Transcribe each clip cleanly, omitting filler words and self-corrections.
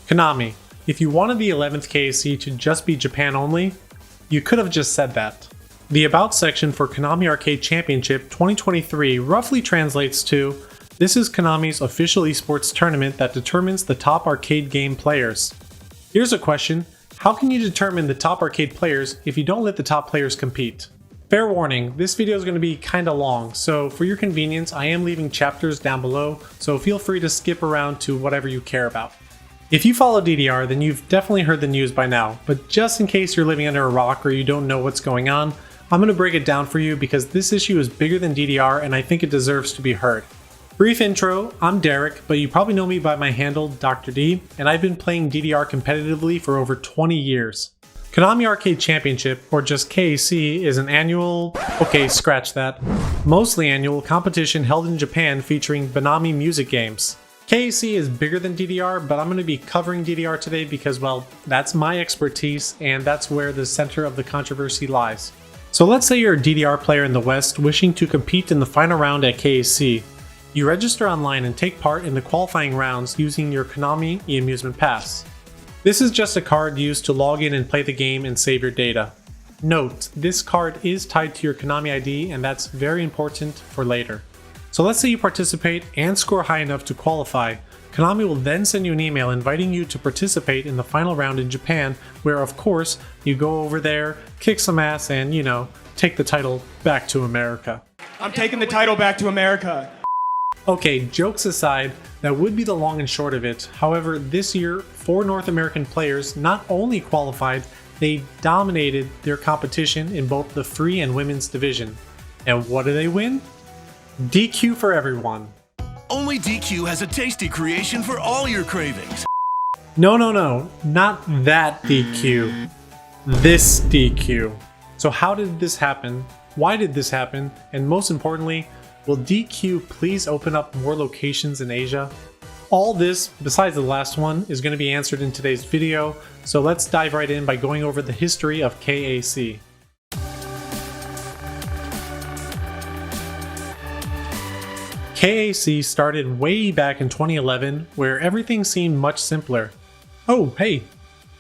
Konami, if you wanted the 11th KAC to just be Japan only, you could have just said that. The About section for Konami Arcade Championship 2023 roughly translates to, this is Konami's official esports tournament that determines the top arcade game players. Here's a question, how can you determine the top arcade players if you don't let the top players compete? Fair warning, this video is going to be kinda long, so for your convenience I am leaving chapters down below, so feel free to skip around to whatever you care about. If you follow DDR, then you've definitely heard the news by now, but just in case you're living under a rock or you don't know what's going on, I'm going to break it down for you because this issue is bigger than DDR and I think it deserves to be heard. Brief intro, I'm Derek, but you probably know me by my handle dr.d, and I've been playing DDR competitively for over 20 years. Konami Arcade Championship, or just KAC, is an annual, mostly annual competition held in Japan featuring Bemani music games. KAC is bigger than DDR, but I'm going to be covering DDR today because, well, that's my expertise and that's where the center of the controversy lies. So let's say you're a DDR player in the West wishing to compete in the final round at KAC. You register online and take part in the qualifying rounds using your Konami eAmusement Pass. This is just a card used to log in and play the game and save your data. Note, this card is tied to your Konami ID and that's very important for later. So let's say you participate and score high enough to qualify. Konami will then send you an email inviting you to participate in the final round in Japan, where of course you go over there, kick some ass, and take the title back to America. I'm taking the title back to America. Okay, jokes aside, that would be the long and short of it. However, this year, 4 North American players not only qualified, they dominated their competition in both the free and women's division. And what do they win? DQ for everyone. Only DQ has a tasty creation for all your cravings. No, not that DQ. This DQ. So how did this happen? Why did this happen? And most importantly, will DQ please open up more locations in Asia? All this, besides the last one, is going to be answered in today's video, so let's dive right in by going over the history of KAC. KAC started way back in 2011, where everything seemed much simpler. Oh, hey,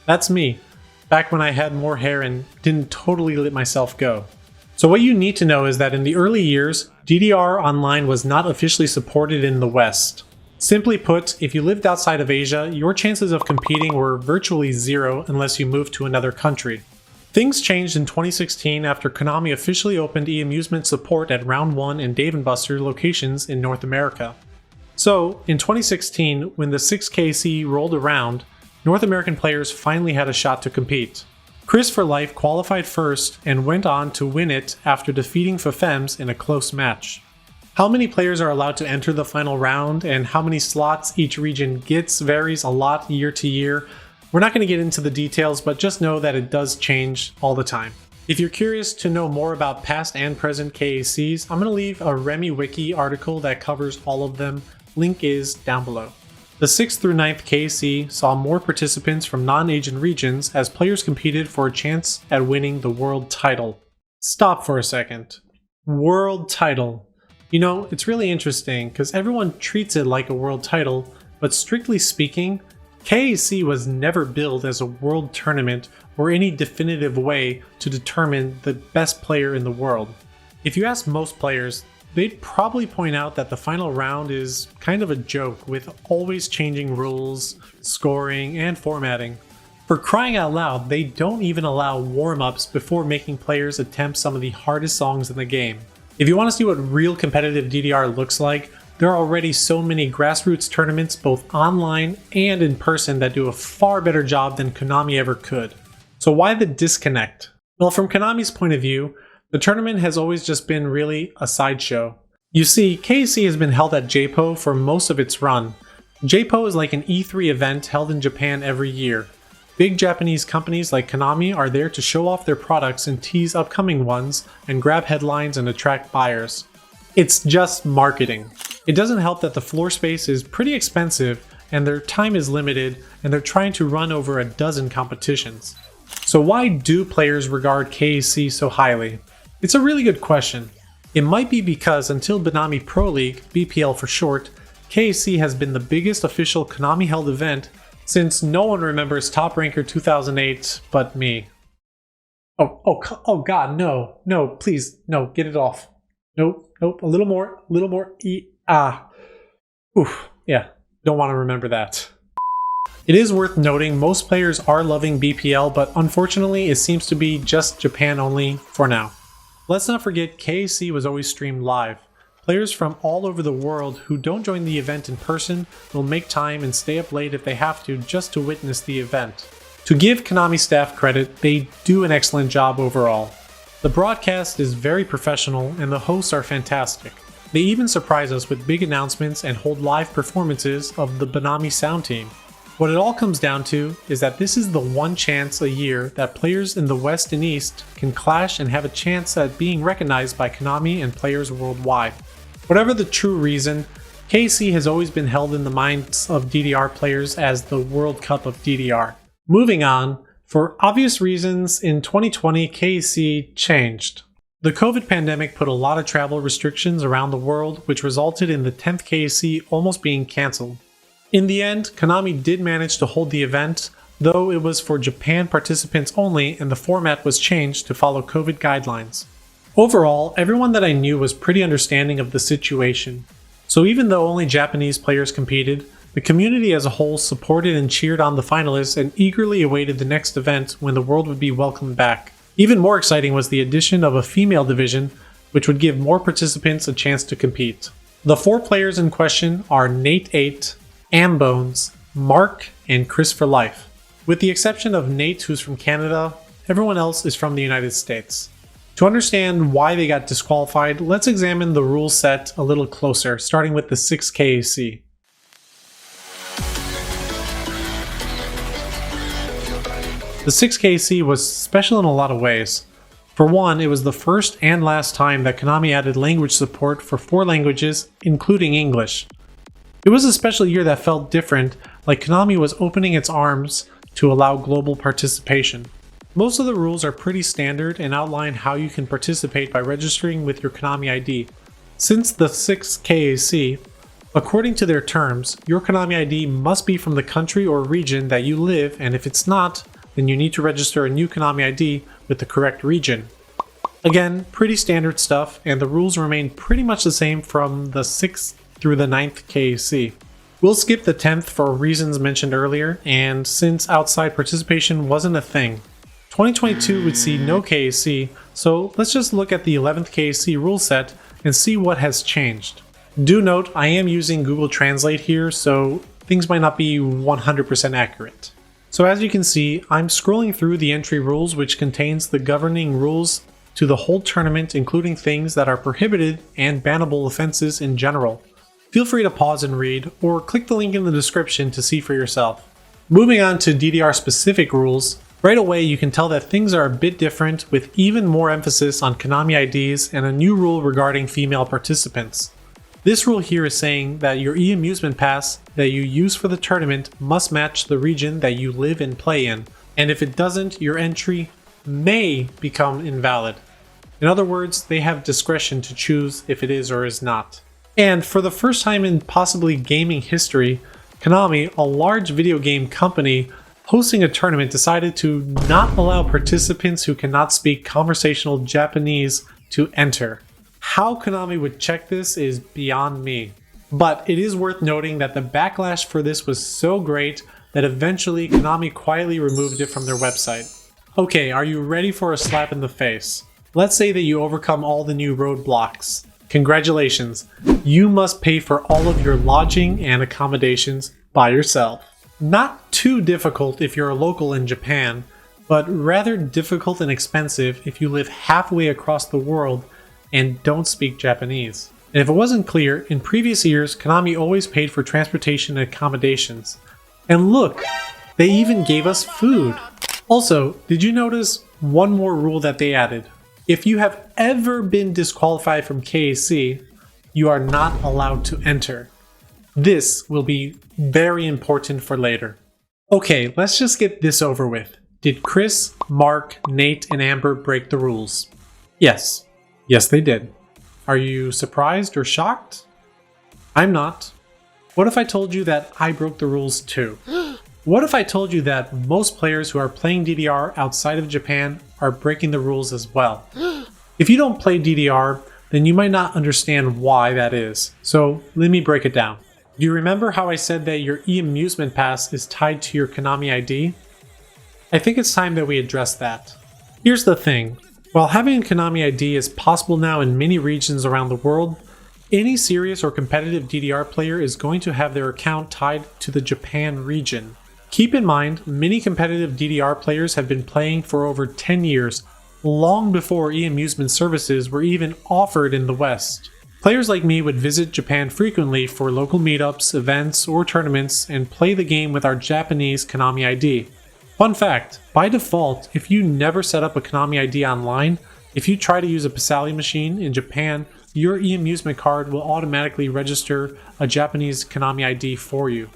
that's me, back when I had more hair and didn't totally let myself go. So what you need to know is that in the early years, DDR Online was not officially supported in the West. Simply put, if you lived outside of Asia, your chances of competing were virtually zero unless you moved to another country. Things changed in 2016 after Konami officially opened eAmusement support at Round 1 and Dave & Buster locations in North America. So, in 2016, when the 6th KAC rolled around, North American players finally had a shot to compete. Chris for Life qualified first and went on to win it after defeating Fefems in a close match. How many players are allowed to enter the final round and how many slots each region gets varies a lot year to year. We're not going to get into the details, but just know that it does change all the time. If you're curious to know more about past and present KACs, I'm going to leave a Remy Wiki article that covers all of them. Link is down below. The 6th through 9th KAC saw more participants from non-Asian regions as players competed for a chance at winning the world title. Stop for a second. World title. It's really interesting because everyone treats it like a world title, but strictly speaking, KAC was never billed as a world tournament or any definitive way to determine the best player in the world. If you ask most players, they'd probably point out that the final round is kind of a joke with always changing rules, scoring, and formatting. For crying out loud, they don't even allow warm-ups before making players attempt some of the hardest songs in the game. If you want to see what real competitive DDR looks like, there are already so many grassroots tournaments both online and in person that do a far better job than Konami ever could. So why the disconnect? Well, from Konami's point of view, the tournament has always just been really a sideshow. You see, KAC has been held at JPO for most of its run. JPO is like an E3 event held in Japan every year. Big Japanese companies like Konami are there to show off their products and tease upcoming ones and grab headlines and attract buyers. It's just marketing. It doesn't help that the floor space is pretty expensive and their time is limited and they're trying to run over a dozen competitions. So why do players regard KAC so highly? It's a really good question. It might be because until Bemani Pro League, BPL for short, KAC has been the biggest official Konami held event since no one remembers Top Ranker 2008 but me. Oh god, no, please, no, get it off. Nope, a little more, Oof, yeah, don't want to remember that. It is worth noting most players are loving BPL, but unfortunately it seems to be just Japan only for now. Let's not forget KAC was always streamed live. Players from all over the world who don't join the event in person will make time and stay up late if they have to just to witness the event. To give Konami staff credit, they do an excellent job overall. The broadcast is very professional and the hosts are fantastic. They even surprise us with big announcements and hold live performances of the Bemani sound team. What it all comes down to is that this is the one chance a year that players in the West and East can clash and have a chance at being recognized by Konami and players worldwide. Whatever the true reason, KAC has always been held in the minds of DDR players as the World Cup of DDR. Moving on, for obvious reasons, in 2020 KAC changed. The COVID pandemic put a lot of travel restrictions around the world, which resulted in the 10th KAC almost being cancelled. In the end, Konami did manage to hold the event, though it was for Japan participants only and the format was changed to follow COVID guidelines. Overall, everyone that I knew was pretty understanding of the situation. So even though only Japanese players competed, the community as a whole supported and cheered on the finalists and eagerly awaited the next event when the world would be welcomed back. Even more exciting was the addition of a female division, which would give more participants a chance to compete. The 4 players in question are Nate8, Ambones, Mark, and Chris for Life. With the exception of Nate, who's from Canada, everyone else is from the United States. To understand why they got disqualified, let's examine the rule set a little closer, starting with the 6th KAC. The 6th KAC was special in a lot of ways. For one, it was the first and last time that Konami added language support for 4 languages, including English. It was a special year that felt different, like Konami was opening its arms to allow global participation. Most of the rules are pretty standard and outline how you can participate by registering with your Konami ID. Since the 6th KAC, according to their terms, your Konami ID must be from the country or region that you live, and if it's not, then you need to register a new Konami ID with the correct region. Again, pretty standard stuff, and the rules remain pretty much the same from the 6th through the 9th KAC. We'll skip the 10th for reasons mentioned earlier, and since outside participation wasn't a thing. 2022 would see no KAC, so let's just look at the 11th KAC rule set and see what has changed. Do note, I am using Google Translate here, so things might not be 100% accurate. So as you can see, I'm scrolling through the entry rules, which contains the governing rules to the whole tournament, including things that are prohibited and bannable offenses in general. Feel free to pause and read, or click the link in the description to see for yourself. Moving on to DDR specific rules, right away you can tell that things are a bit different, with even more emphasis on Konami IDs and a new rule regarding female participants. This rule here is saying that your e-amusement pass that you use for the tournament must match the region that you live and play in, and if it doesn't, your entry may become invalid. In other words, they have discretion to choose if it is or is not. And for the first time in possibly gaming history, Konami, a large video game company hosting a tournament, decided to not allow participants who cannot speak conversational Japanese to enter. How Konami would check this is beyond me. But it is worth noting that the backlash for this was so great that eventually Konami quietly removed it from their website. Okay, are you ready for a slap in the face? Let's say that you overcome all the new roadblocks. Congratulations, you must pay for all of your lodging and accommodations by yourself. Not too difficult if you're a local in Japan, but rather difficult and expensive if you live halfway across the world and don't speak Japanese. And if it wasn't clear, in previous years, Konami always paid for transportation and accommodations. And look, they even gave us food. Also, did you notice one more rule that they added? If you have ever been disqualified from KAC, you are not allowed to enter. This will be very important for later. Okay, let's just get this over with. Did Chris, Mark, Nate, and Amber break the rules? Yes. Yes, they did. Are you surprised or shocked? I'm not. What if I told you that I broke the rules too? What if I told you that most players who are playing DDR outside of Japan are breaking the rules as well? If you don't play DDR, then you might not understand why that is. So let me break it down. Do you remember how I said that your e-amusement pass is tied to your Konami ID? I think it's time that we address that. Here's the thing. While having a Konami ID is possible now in many regions around the world, any serious or competitive DDR player is going to have their account tied to the Japan region. Keep in mind, many competitive DDR players have been playing for over 10 years, long before e-amusement services were even offered in the West. Players like me would visit Japan frequently for local meetups, events, or tournaments and play the game with our Japanese Konami ID. Fun fact, by default, if you never set up a Konami ID online, if you try to use a Pasali machine in Japan, your e-amusement card will automatically register a Japanese Konami ID for you.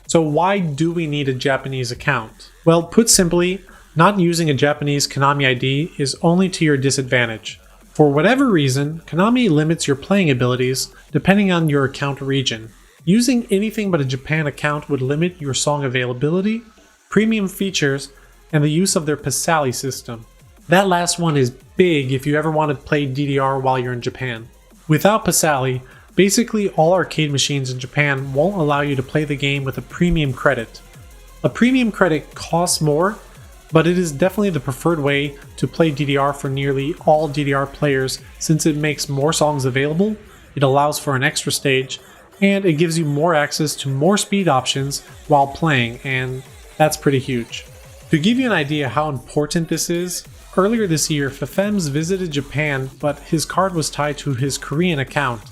So why do we need a Japanese account? Well, put simply, not using a Japanese Konami ID is only to your disadvantage. For whatever reason, Konami limits your playing abilities depending on your account region. Using anything but a Japan account would limit your song availability, premium features, and the use of their Pasali system. That last one is big if you ever want to play DDR while you're in Japan. Without Pasali, basically all arcade machines in Japan won't allow you to play the game with a premium credit. A premium credit costs more, but it is definitely the preferred way to play DDR for nearly all DDR players since it makes more songs available, it allows for an extra stage, and it gives you more access to more speed options while playing, and that's pretty huge. To give you an idea how important this is, earlier this year Fefems visited Japan but his card was tied to his Korean account.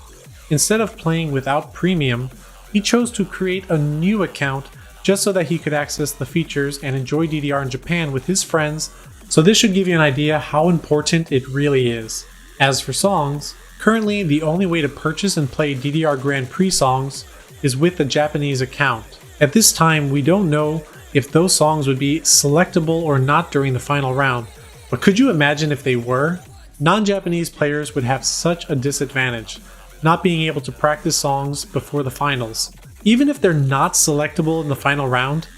Instead of playing without premium, he chose to create a new account just so that he could access the features and enjoy DDR in Japan with his friends, so this should give you an idea how important it really is. As for songs, currently the only way to purchase and play DDR Grand Prix songs is with a Japanese account. At this time, we don't know if those songs would be selectable or not during the final round, but could you imagine if they were? Non-Japanese players would have such a disadvantage, not being able to practice songs before the finals. Even if they're not selectable in the final round,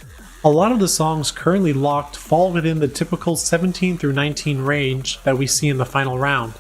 a lot of the songs currently locked fall within the typical 17 through 19 range that we see in the final round.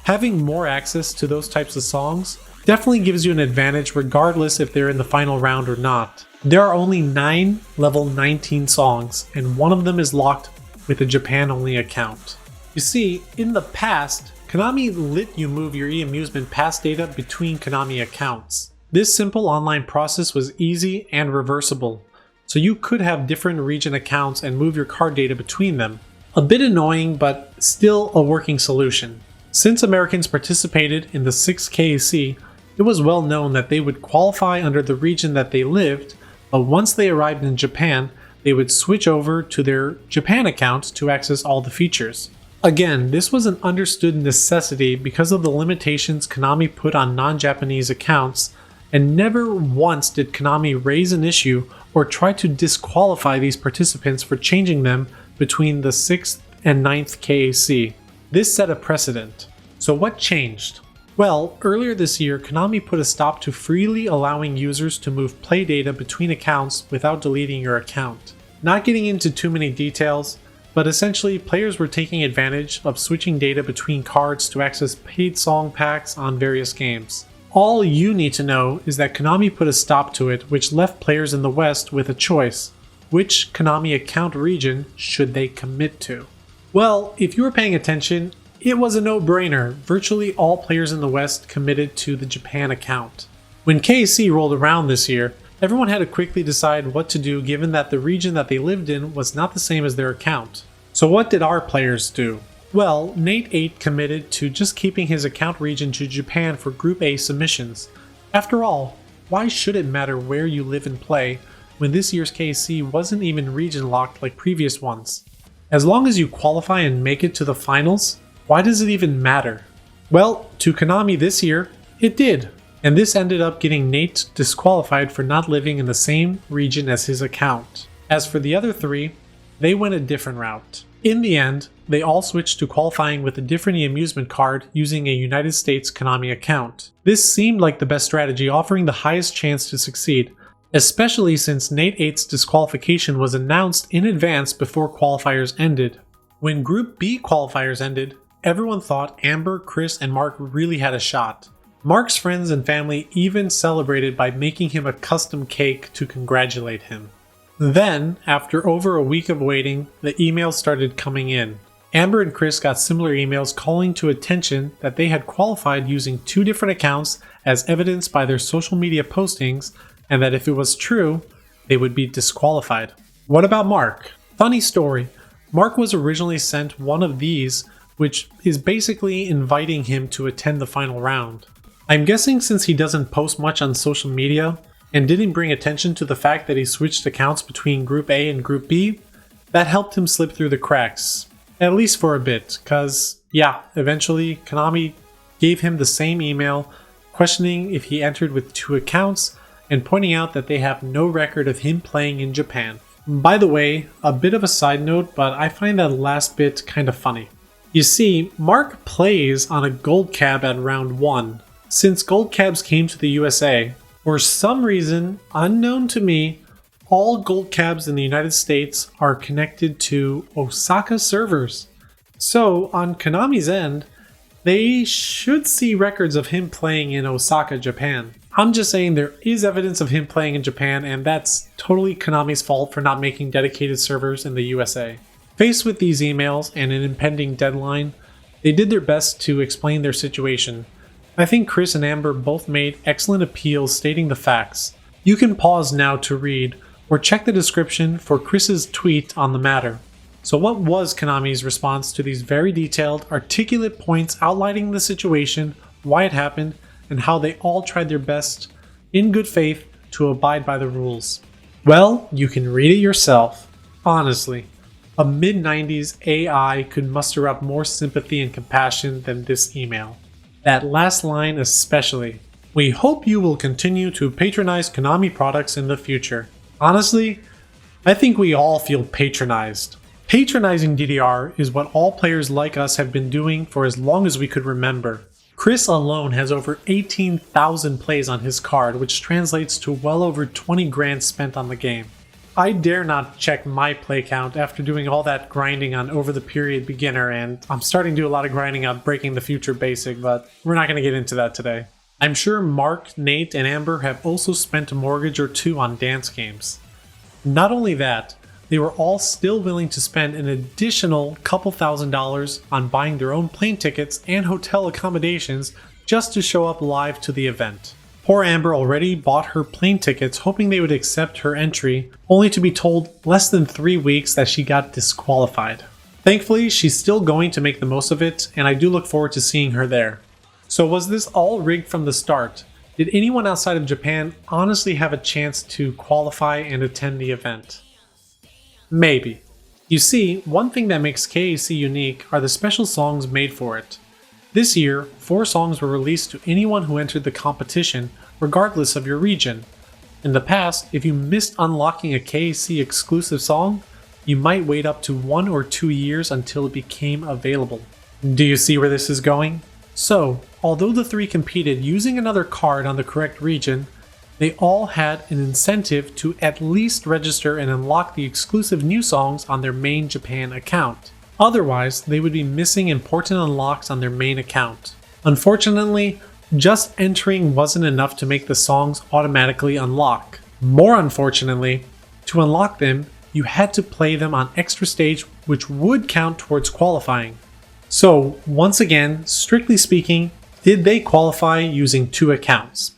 Having more access to those types of songs definitely gives you an advantage regardless if they're in the final round or not. There are only 9 level 19 songs, and one of them is locked with a Japan-only account. You see, in the past, Konami let you move your e-amusement pass data between Konami accounts. This simple online process was easy and reversible, so you could have different region accounts and move your card data between them. A bit annoying, but still a working solution. Since Americans participated in the 6th KAC, it was well known that they would qualify under the region that they lived, but once they arrived in Japan, they would switch over to their Japan account to access all the features. Again, this was an understood necessity because of the limitations Konami put on non-Japanese accounts, and never once did Konami raise an issue or try to disqualify these participants for changing them between the 6th and 9th KAC. This set a precedent. So what changed? Well, earlier this year, Konami put a stop to freely allowing users to move play data between accounts without deleting your account. Not getting into too many details, but essentially players were taking advantage of switching data between cards to access paid song packs on various games. All you need to know is that Konami put a stop to it, which left players in the West with a choice. Which Konami account region should they commit to? Well, if you were paying attention, it was a no-brainer. Virtually all players in the West committed to the Japan account. When KAC rolled around this year, everyone had to quickly decide what to do given that the region that they lived in was not the same as their account. So what did our players do? Well, Nate8 committed to just keeping his account region to Japan for Group A submissions. After all, why should it matter where you live and play when this year's KAC wasn't even region locked like previous ones? As long as you qualify and make it to the finals, why does it even matter? Well, to Konami this year, it did, and this ended up getting Nate disqualified for not living in the same region as his account. As for the other three, they went a different route. In the end, they all switched to qualifying with a different e-amusement card using a United States Konami account. This seemed like the best strategy, offering the highest chance to succeed, especially since Nate 8's disqualification was announced in advance before qualifiers ended. When Group B qualifiers ended, everyone thought Amber, Chris, and Mark really had a shot. Mark's friends and family even celebrated by making him a custom cake to congratulate him. Then, after over a week of waiting, the emails started coming in. Amber and Chris got similar emails calling to attention that they had qualified using 2 different accounts as evidenced by their social media postings, and that if it was true, they would be disqualified. What about Mark? Funny story. Mark was originally sent one of these, which is basically inviting him to attend the final round. I'm guessing since he doesn't post much on social media, and didn't bring attention to the fact that he switched accounts between Group A and Group B, that helped him slip through the cracks. At least for a bit, cause yeah, eventually Konami gave him the same email questioning if he entered with 2 accounts and pointing out that they have no record of him playing in Japan. By the way, a bit of a side note, but I find that last bit kinda funny. You see, Mark plays on a gold cab at round 1. Since gold cabs came to the USA, for some reason unknown to me, all gold cabs in the United States are connected to Osaka servers. So on Konami's end, they should see records of him playing in Osaka, Japan. I'm just saying there is evidence of him playing in Japan, and that's totally Konami's fault for not making dedicated servers in the USA. Faced with these emails and an impending deadline, they did their best to explain their situation. I think Chris and Amber both made excellent appeals stating the facts. You can pause now to read, or check the description for Chris's tweet on the matter. So what was Konami's response to these very detailed, articulate points outlining the situation, why it happened, and how they all tried their best, in good faith, to abide by the rules? Well, you can read it yourself. Honestly, a mid-90s AI could muster up more sympathy and compassion than this email. That last line especially. We hope you will continue to patronize Konami products in the future. Honestly, I think we all feel patronized. Patronizing DDR is what all players like us have been doing for as long as we could remember. Chris alone has over 18,000 plays on his card, which translates to well over 20 grand spent on the game. I dare not check my play count after doing all that grinding on Over the Period Beginner, and I'm starting to do a lot of grinding on Breaking the Future Basic, but we're not going to get into that today. I'm sure Mark, Nate, and Amber have also spent a mortgage or 2 on dance games. Not only that, they were all still willing to spend an additional couple $1,000s on buying their own plane tickets and hotel accommodations just to show up live to the event. Poor Amber already bought her plane tickets hoping they would accept her entry, only to be told less than 3 weeks that she got disqualified. Thankfully, she's still going to make the most of it, and I do look forward to seeing her there. So was this all rigged from the start? Did anyone outside of Japan honestly have a chance to qualify and attend the event? Maybe. You see, one thing that makes KAC unique are the special songs made for it. This year, 4 songs were released to anyone who entered the competition, regardless of your region. In the past, if you missed unlocking a KAC exclusive song, you might wait up to 1 or 2 years until it became available. Do you see where this is going? So, although the 3 competed using another card on the correct region, they all had an incentive to at least register and unlock the exclusive new songs on their main Japan account. Otherwise, they would be missing important unlocks on their main account. Unfortunately, just entering wasn't enough to make the songs automatically unlock. More unfortunately, to unlock them, you had to play them on extra stage, which would count towards qualifying. So, once again, strictly speaking, did they qualify using 2 accounts?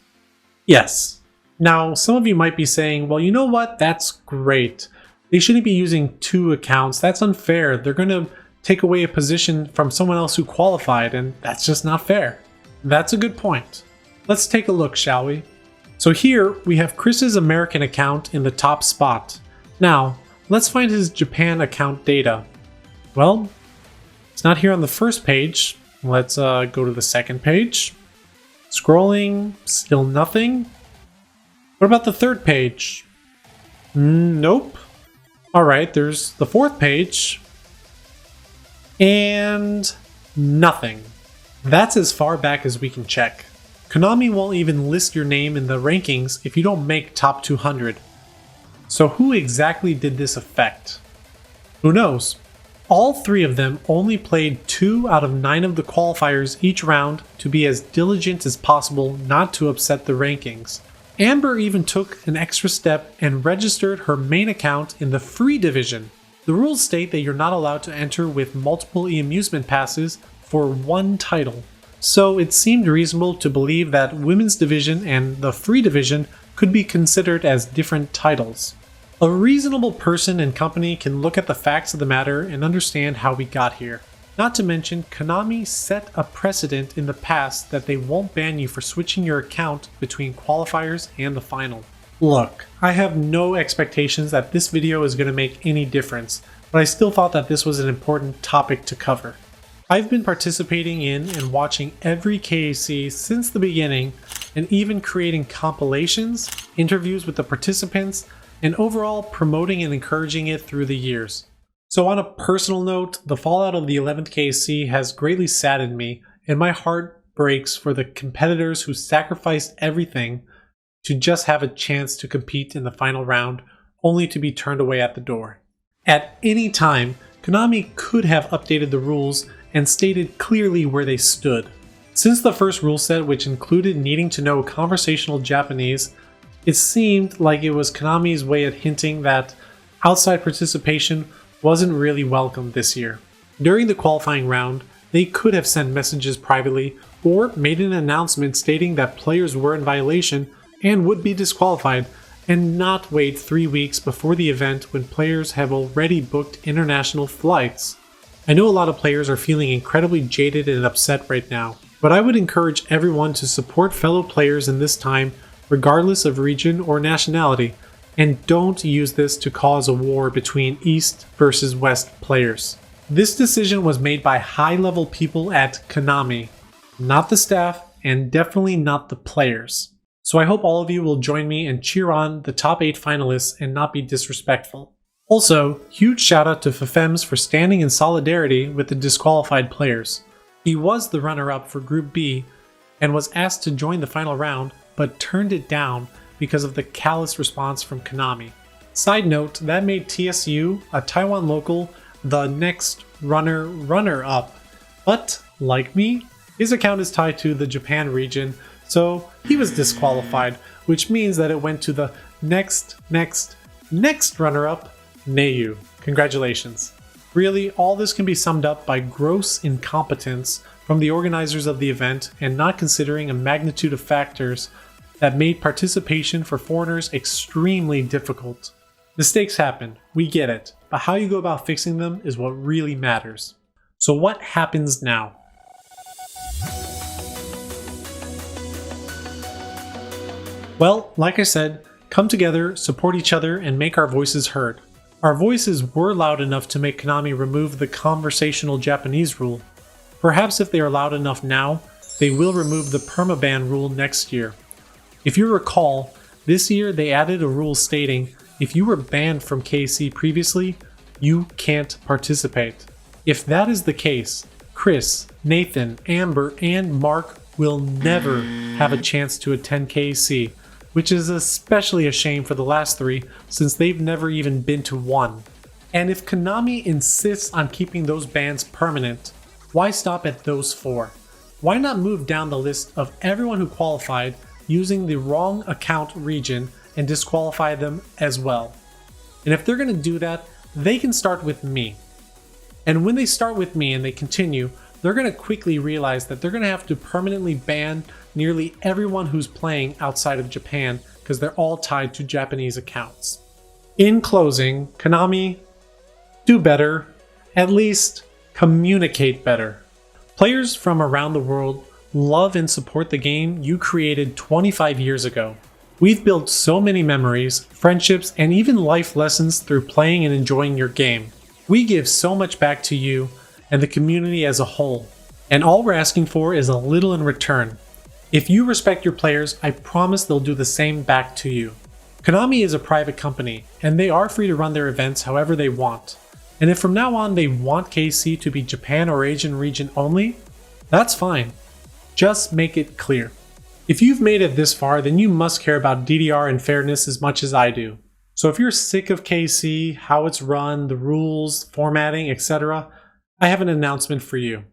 Yes. Now, some of you might be saying, well, you know what? That's great. They shouldn't be using 2 accounts. That's unfair. They're going to take away a position from someone else who qualified, and that's just not fair. That's a good point. Let's take a look, shall we? So here, we have Chris's American account in the top spot. Now, let's find his Japan account data. Well, it's not here on the first page. Let's go to the second page. Scrolling, still nothing. What about the third page? Nope. Alright, there's the fourth page. And nothing. That's as far back as we can check. Konami won't even list your name in the rankings if you don't make top 200. So who exactly did this affect? Who knows? All three of them only played 2 out of 9 of the qualifiers each round to be as diligent as possible not to upset the rankings. Amber even took an extra step and registered her main account in the free division. The rules state that you're not allowed to enter with multiple e-amusement passes for one title. So it seemed reasonable to believe that women's division and the free division could be considered as different titles. A reasonable person and company can look at the facts of the matter and understand how we got here. Not to mention, Konami set a precedent in the past that they won't ban you for switching your account between qualifiers and the final. Look, I have no expectations that this video is going to make any difference, but I still thought that this was an important topic to cover. I've been participating in and watching every KAC since the beginning, and even creating compilations, interviews with the participants, and overall promoting and encouraging it through the years. So on a personal note, the fallout of the 11th KAC has greatly saddened me, and my heart breaks for the competitors who sacrificed everything to just have a chance to compete in the final round, only to be turned away at the door. At any time, Konami could have updated the rules and stated clearly where they stood. Since the first rule set, which included needing to know conversational Japanese, it seemed like it was Konami's way of hinting that outside participation wasn't really welcome this year. During the qualifying round, they could have sent messages privately or made an announcement stating that players were in violation and would be disqualified, and not wait 3 weeks before the event when players have already booked international flights. I know a lot of players are feeling incredibly jaded and upset right now, but I would encourage everyone to support fellow players in this time, regardless of region or nationality, and don't use this to cause a war between East versus West players. This decision was made by high-level people at Konami, not the staff, and definitely not the players. So I hope all of you will join me and cheer on the top 8 finalists and not be disrespectful. Also, huge shout out to Fefems for standing in solidarity with the disqualified players. He was the runner-up for Group B and was asked to join the final round, but turned it down because of the callous response from Konami. Side note, that made TSU, a Taiwan local, the next runner-up. But, like me, his account is tied to the Japan region, so he was disqualified, which means that it went to the next runner-up, Neiyu. Congratulations. Really, all this can be summed up by gross incompetence from the organizers of the event and not considering a magnitude of factors that made participation for foreigners extremely difficult. Mistakes happen, we get it, but how you go about fixing them is what really matters. So what happens now? Well, like I said, come together, support each other, and make our voices heard. Our voices were loud enough to make Konami remove the conversational Japanese rule. Perhaps if they are loud enough now, they will remove the permaban rule next year. If you recall, this year they added a rule stating if you were banned from KAC previously, you can't participate. If that is the case, Chris, Nathan, Amber, and Mark will never have a chance to attend KAC, which is especially a shame for the last 3 since they've never even been to one. And if Konami insists on keeping those bans permanent, why stop at those 4? Why not move down the list of everyone who qualified using the wrong account region and disqualify them as well? And if they're going to do that, they can start with me. And when they start with me and they continue, they're going to quickly realize that they're going to have to permanently ban nearly everyone who's playing outside of Japan because they're all tied to Japanese accounts. In closing, Konami, do better, at least communicate better. Players from around the world love and support the game you created 25 years ago. We've built so many memories, friendships, and even life lessons through playing and enjoying your game. We give so much back to you and the community as a whole, and all we're asking for is a little in return. If you respect your players, I promise they'll do the same back to you. Konami is a private company, and they are free to run their events however they want. And if from now on they want KAC to be Japan or Asian region only, that's fine. Just make it clear. If you've made it this far, then you must care about DDR and fairness as much as I do. So if you're sick of KC, how it's run, the rules, formatting, etc., I have an announcement for you.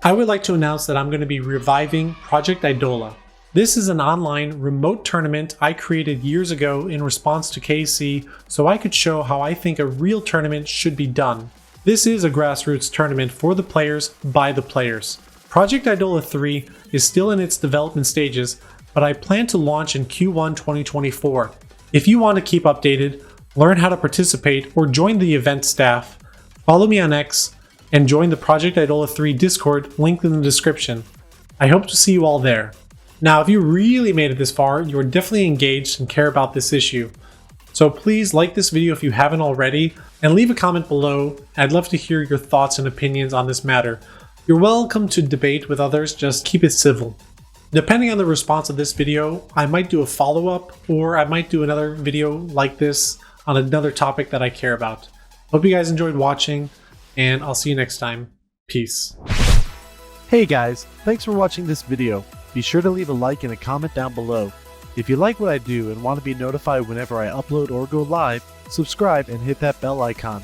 I would like to announce that I'm going to be reviving Project Idola. This is an online remote tournament I created years ago in response to KC so I could show how I think a real tournament should be done. This is a grassroots tournament for the players by the players. Project Idola 3 is still in its development stages, but I plan to launch in Q1 2024. If you want to keep updated, learn how to participate, or join the event staff, follow me on X and join the Project Idola 3 Discord linked in the description. I hope to see you all there. Now, if you really made it this far, you are definitely engaged and care about this issue. So please like this video if you haven't already, and leave a comment below. I'd love to hear your thoughts and opinions on this matter. You're welcome to debate with others, just keep it civil. Depending on the response of this video, I might do a follow-up, or I might do another video like this on another topic that I care about. Hope you guys enjoyed watching, and I'll see you next time. Peace. Hey guys, thanks for watching this video. Be sure to leave a like and a comment down below. If you like what I do and want to be notified whenever I upload or go live, subscribe and hit that bell icon.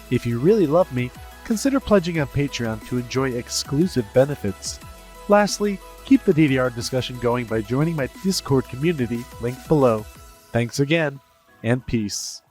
If you really love me, consider pledging on Patreon to enjoy exclusive benefits. Lastly, keep the DDR discussion going by joining my Discord community linked below. Thanks again, and peace.